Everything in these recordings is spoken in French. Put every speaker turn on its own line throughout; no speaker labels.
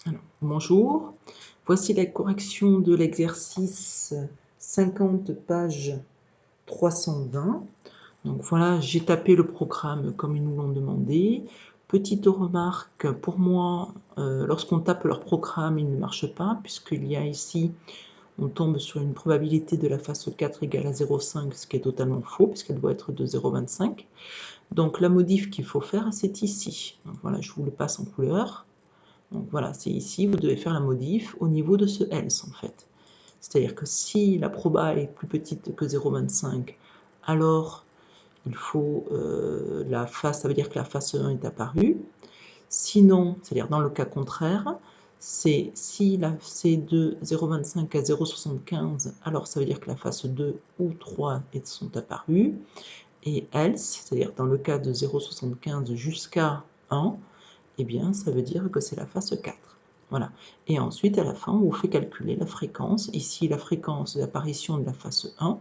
Alors, bonjour, voici la correction de l'exercice 50, page 320. Donc voilà, j'ai tapé le programme comme ils nous l'ont demandé. Petite remarque, pour moi, lorsqu'on tape leur programme, il ne marche pas, puisqu'il y a ici, on tombe sur une probabilité de la face 4 égale à 0,5, ce qui est totalement faux, puisqu'elle doit être de 0,25. Donc la modif qu'il faut faire, c'est ici. Donc voilà, je vous le passe en couleur. Donc voilà, c'est ici, vous devez faire la modif au niveau de ce else en fait. C'est-à-dire que si la proba est plus petite que 0,25, alors il faut la face, ça veut dire que la face 1 est apparue. Sinon, c'est-à-dire dans le cas contraire, c'est si c'est de 0,25 à 0,75, alors ça veut dire que la face 2 ou 3 sont apparues. Et else, c'est-à-dire dans le cas de 0,75 jusqu'à 1, eh bien, ça veut dire que c'est la face 4. Voilà. Et ensuite, à la fin, on vous fait calculer la fréquence. Ici, la fréquence d'apparition de la face 1.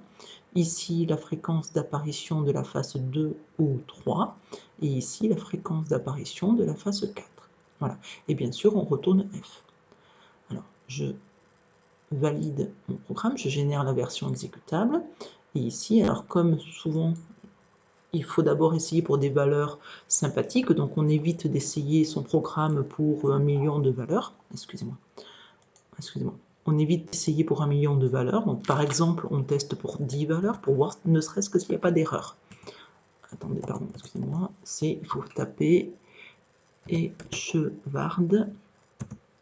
Ici, la fréquence d'apparition de la face 2 ou 3. Et ici, la fréquence d'apparition de la face 4. Voilà. Et bien sûr, on retourne F. Alors, je valide mon programme, je génère la version exécutable. Et ici, alors comme souvent, il faut d'abord essayer pour des valeurs sympathiques, donc on évite d'essayer son programme pour 1 million de valeurs. Excusez-moi. On évite d'essayer pour 1 million de valeurs. Donc par exemple, on teste pour 10 valeurs pour voir ne serait-ce que s'il n'y a pas d'erreur. Attendez, pardon, excusez-moi. Il faut taper Echevard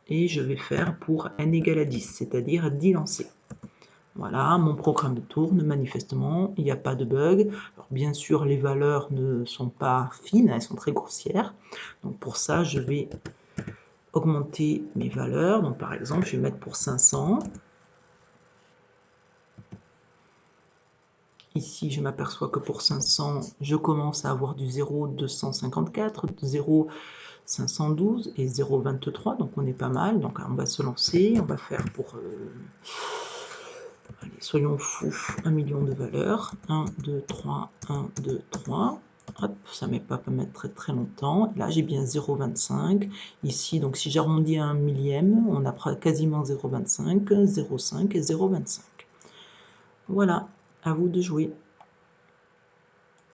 et je vais faire pour n égale à 10, c'est-à-dire 10 lancers. Voilà, mon programme tourne, manifestement, il n'y a pas de bug. Alors, bien sûr, les valeurs ne sont pas fines, elles sont très grossières. Donc pour ça, je vais augmenter mes valeurs. Donc par exemple, je vais mettre pour 500. Ici, je m'aperçois que pour 500, je commence à avoir du 0,254, 0,512 et 0,23. Donc on est pas mal. Donc on va se lancer. On va faire pour... allez, soyons fous, 1 million de valeurs. 1, 2, 3, 1, 2, 3. Hop, ça ne met pas à mettre très très longtemps. Là, j'ai bien 0,25. Ici, donc si j'arrondis à 1 millième, on a quasiment 0,25, 0,5 et 0,25. Voilà, à vous de jouer.